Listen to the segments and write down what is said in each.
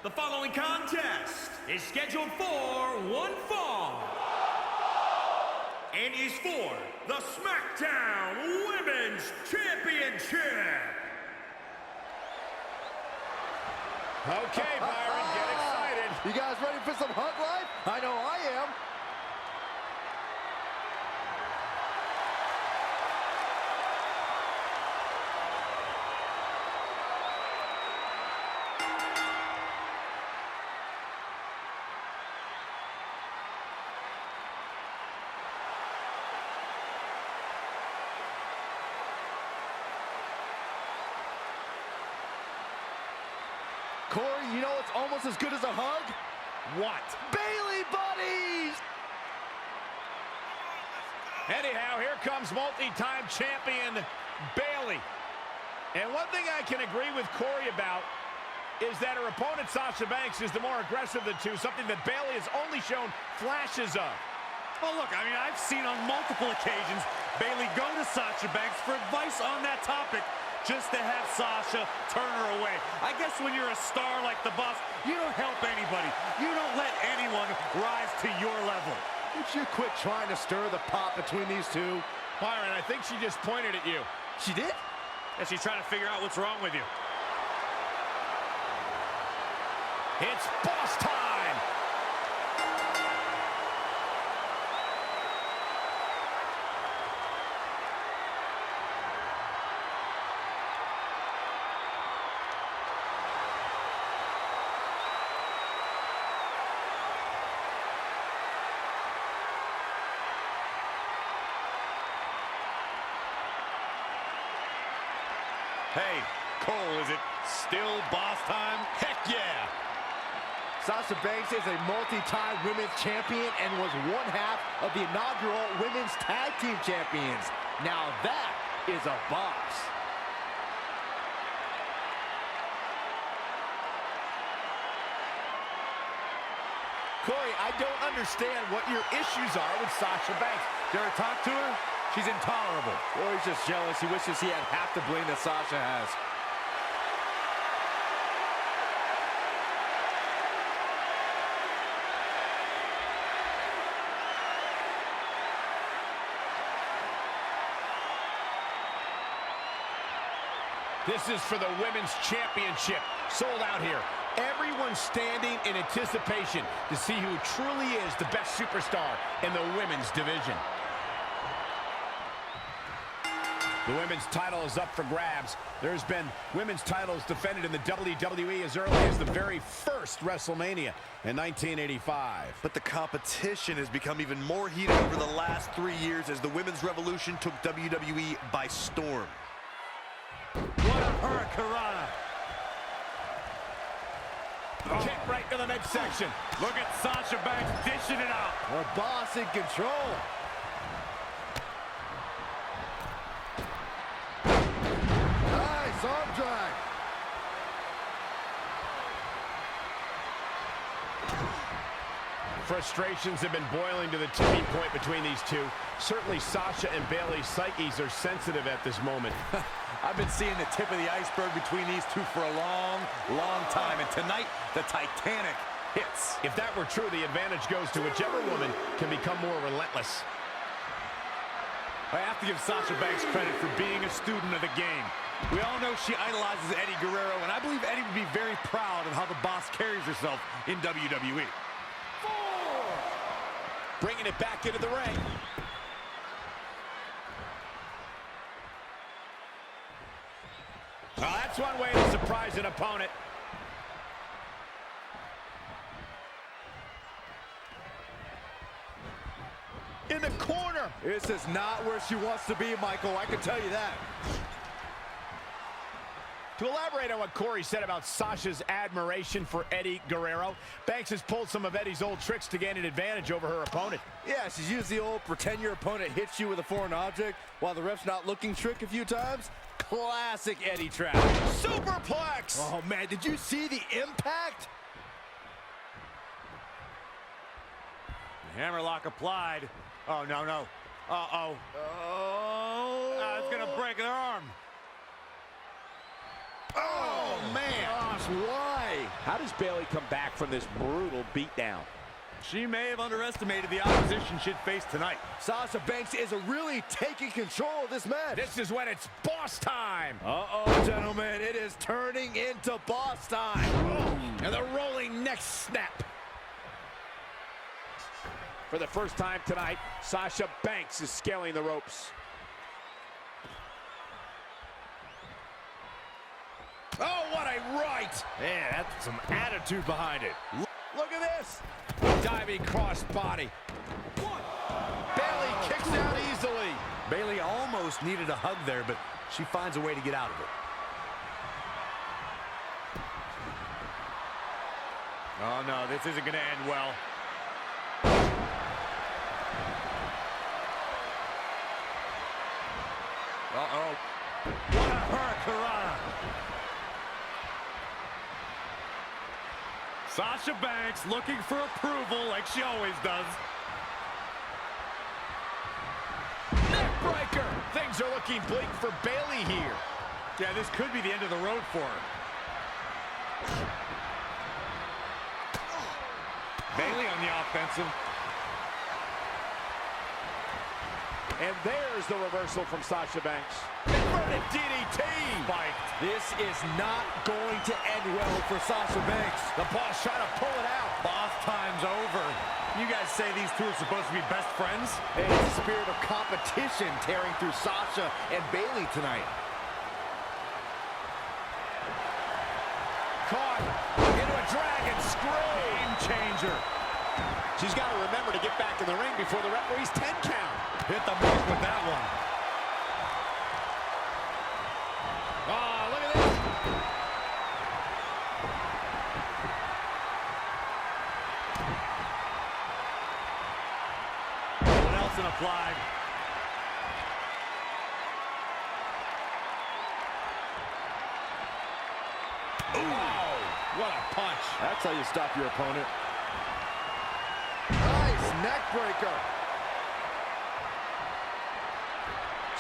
The following contest is scheduled for one fall and is for the SmackDown Women's Championship. Okay, Byron, get excited. You guys ready for some hug life? I know I am. Corey, you know what's almost as good as a hug? What? Bayley buddies! Anyhow, here comes multi-time champion Bayley. And one thing I can agree with Corey about is that her opponent, Sasha Banks, is the more aggressive of the two, something that Bayley has only shown flashes of. Well, look, I mean, I've seen on multiple occasions Bayley go to Sasha Banks for advice on that topic, just to have Sasha turn her away. I guess when you're a star like the Boss, you don't help anybody. You don't let anyone rise to your level. Would you quit trying to stir the pot between these two? Byron, I think she just pointed at you. She did? And she's trying to figure out what's wrong with you. It's boss time! Hey, Cole, is it still boss time? Heck yeah! Sasha Banks is a multi-time women's champion and was one half of the inaugural women's tag team champions. Now that is a boss. Corey, I don't understand what your issues are with Sasha Banks. Did I talk to her? She's intolerable. Corey's just jealous. He wishes he had half the bling that Sasha has. This is for the Women's Championship. Sold out here. Everyone standing in anticipation to see who truly is the best superstar in the women's division. The women's title is up for grabs. There's been women's titles defended in the WWE as early as the very first WrestleMania in 1985. But the competition has become even more heated over the last 3 years as the women's revolution took WWE by storm. What a hurricanrana. Kick right to the midsection. Look at Sasha Banks dishing it out. The boss in control. Nice arm drag. Frustrations have been boiling to the tipping point between these two. Certainly Sasha and Bayley's psyches are sensitive at this moment. I've been seeing the tip of the iceberg between these two for a long, long time. And tonight, the Titanic hits. If that were true, the advantage goes to whichever woman can become more relentless. I have to give Sasha Banks credit for being a student of the game. We all know she idolizes Eddie Guerrero, and I believe Eddie would be very proud of how the boss carries herself in WWE. Bringing it back into the ring. Well, that's one way to surprise an opponent. In the corner. This is not where she wants to be, Michael. I can tell you that. To elaborate on what Corey said about Sasha's admiration for Eddie Guerrero, Banks has pulled some of Eddie's old tricks to gain an advantage over her opponent. Yeah, she's used the old pretend your opponent hits you with a foreign object while the ref's not looking trick a few times. Classic Eddie trap. Superplex! Oh, man, did you see the impact? Hammerlock applied. Oh, no, no. Uh-oh. Oh. It's going to break her arm. Oh, man. Gosh, why? How does Bayley come back from this brutal beatdown? She may have underestimated the opposition she'd face tonight. Sasha Banks is really taking control of this match. This is when it's boss time. Uh-oh, gentlemen, it is turning into boss time. Oh, and the rolling neck snap. For the first time tonight, Sasha Banks is scaling the ropes. Oh, what a right! Man, that's some attitude behind it. Look at this! Diving crossbody. Bayley kicks out easily. Bayley almost needed a hug there, but she finds a way to get out of it. Oh, no, this isn't going to end well. Uh-oh. What a hurricanrana. Sasha Banks looking for approval like she always does. Neckbreaker! Things are looking bleak for Bayley here. Yeah, this could be the end of the road for her. Bayley on the offensive. And there's the reversal from Sasha Banks. Inverted DDT! Spiked. This is not going to end well for Sasha Banks. The boss trying to pull it out. Boss time's over. You guys say these two are supposed to be best friends? And it's a spirit of competition tearing through Sasha and Bayley tonight. Caught into a dragon screw. Game changer. She's got to remember to get back in the ring before the referee's 10 count. Hit the mark with that one. Oh, look at this. What else in applied? Ooh, what a punch. That's how you stop your opponent. Nice neck breaker.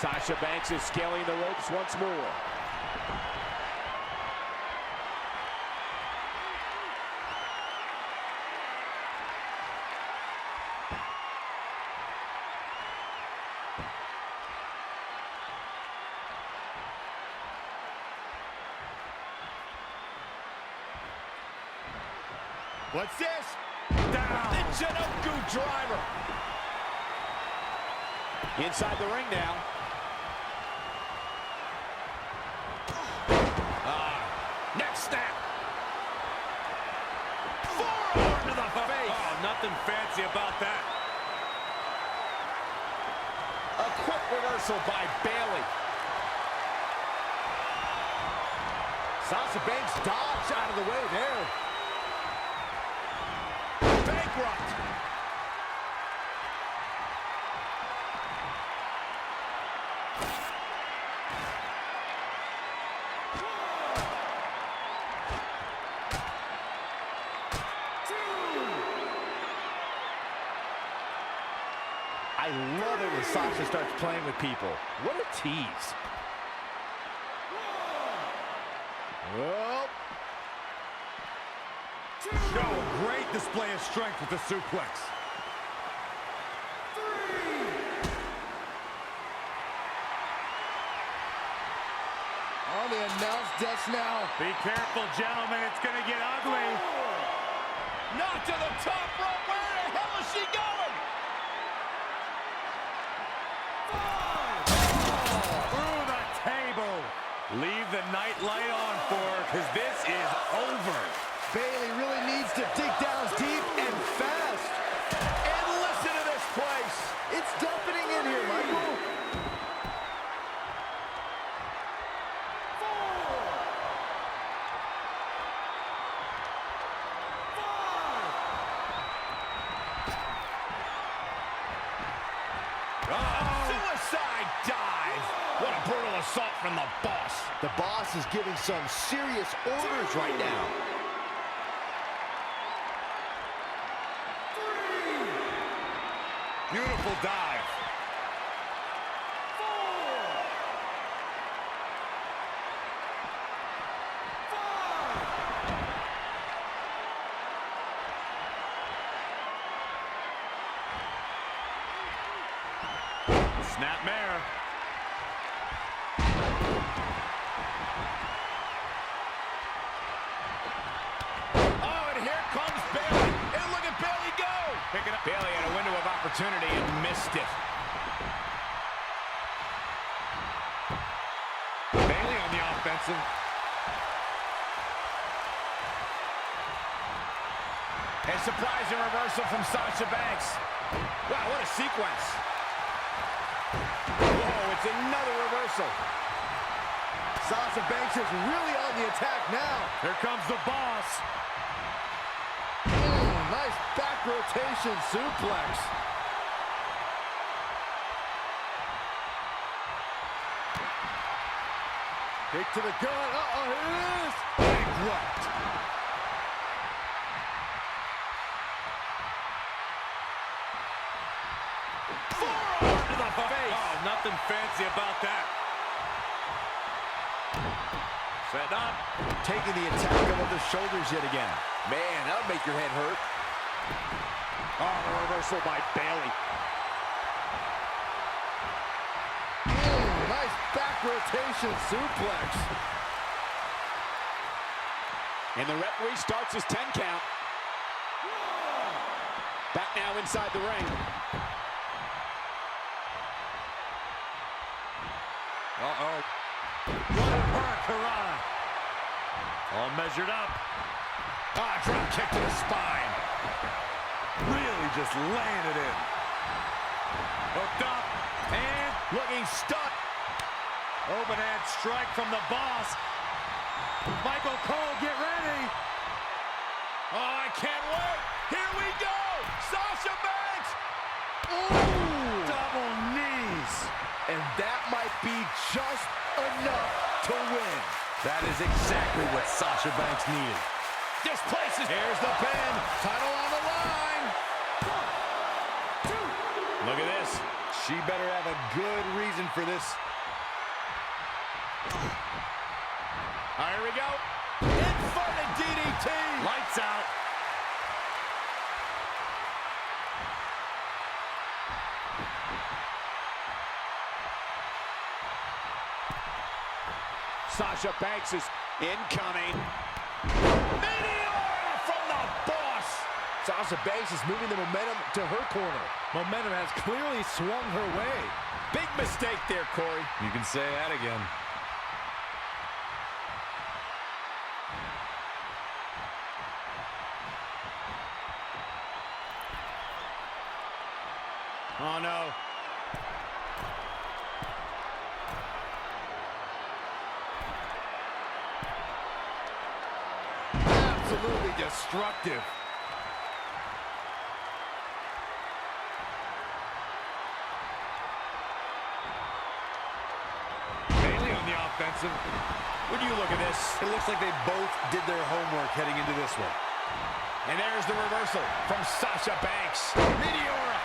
Sasha Banks is scaling the ropes once more. What's this? Down. The Jinoku driver. Inside the ring now. Neck snap. Forearm to the face. Oh, nothing fancy about that. A quick reversal by Bayley. Sasha Banks dodged out of the way there. Bankrupt. I love it when Sasha starts playing with people. What a tease. Well, Oh, great display of strength with the suplex. on the announce desk now. Be careful, gentlemen. It's going to get ugly. Not to the top rope. Where the hell is she going? Through the table. Leave the night light on for her, because this is over. Bayley really needs to dig down deep and fast. And listen to this place. It's dumping in here, Michael. Suicide dive. What a brutal assault from the boss. The boss is giving some serious orders right now. Beautiful dive. Snapmare. Oh, and here comes Bayley. And look at Bayley go. Picking up. Bayley had a window of opportunity and missed it. Bayley on the offensive. A surprising reversal from Sasha Banks. Wow, what a sequence. Whoa, it's another reversal. Sasha Banks is really on the attack now. Here comes the boss. Nice back rotation suplex. Kick to the gut. Uh-oh, here it is. Big right. Forearm to the face. Oh, nothing fancy about that. Set up. Taking the attack over the shoulders yet again. Man, that'll make your head hurt. Oh, the reversal by Bayley. Nice back rotation suplex. And the referee starts his 10 count. Back now inside the ring. Uh-oh. What a hurricanrana. All measured up. Ah, drop kick to the spine. Really just laying it in. Hooked up and looking stuck. Overhand strike from the boss. Michael Cole, get ready. Oh, I can't wait. Here we go. Sasha Banks. Ooh. Double knees. And that might be just enough to win. That is exactly what Sasha Banks needed. This place is... Here's the pin. Title on the line. 1, 2. Look at this. She better have a good reason for this. All right, here we go. Inverted DDT. Lights out. Sasha Banks is incoming. Meteor from the boss. Sasha Banks is moving the momentum to her corner. Momentum has clearly swung her way. Big mistake there, Corey. You can say that again. Oh, no. Absolutely destructive. Bayley on the offensive. When you look at this, It looks like they both did their homework heading into this one. and there's the reversal from Sasha Banks. Meteora.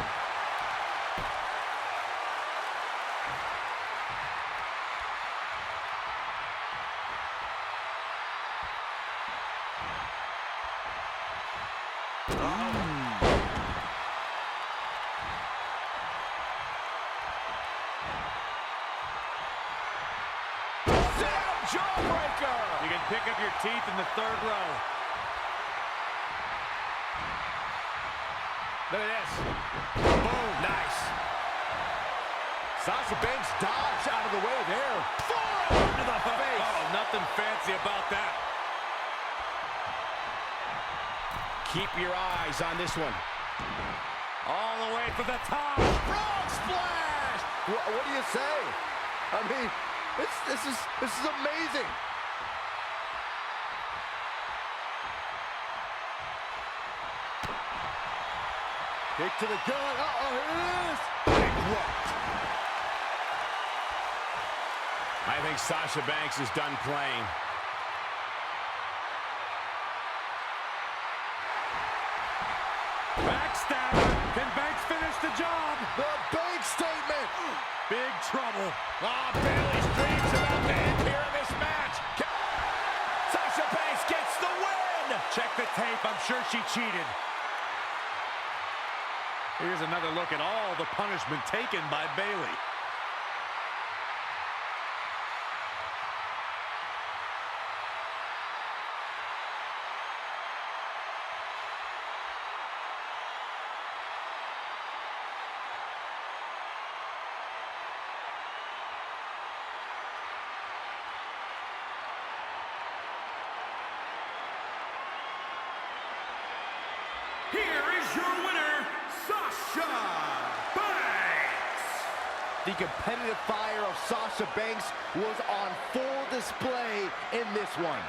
Jawbreaker! You can pick up your teeth in the third row. Look at this. Boom. Nice. Sasha Banks dodged out of the way there. Forearm to the face. Oh, nothing fancy about that. Keep your eyes on this one. All the way to the top. Frog splash! What do you say? I mean, this is amazing. Kick to the gut. Uh-oh, here it is. Big right. I think Sasha Banks is done playing. Backstabber. Can Banks finish the job? The Banks statement. Big trouble. Ah, Bayley's dreams about to end here in this match. Sasha Banks gets the win. Check the tape. I'm sure she cheated. Here's another look at all the punishment taken by Bayley. here is your winner, Sasha Banks. The competitive fire of Sasha Banks was on full display in this one.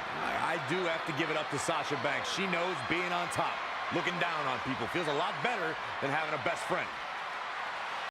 I do have to give it up to Sasha Banks. She knows being on top, looking down on people, feels a lot better than having a best friend.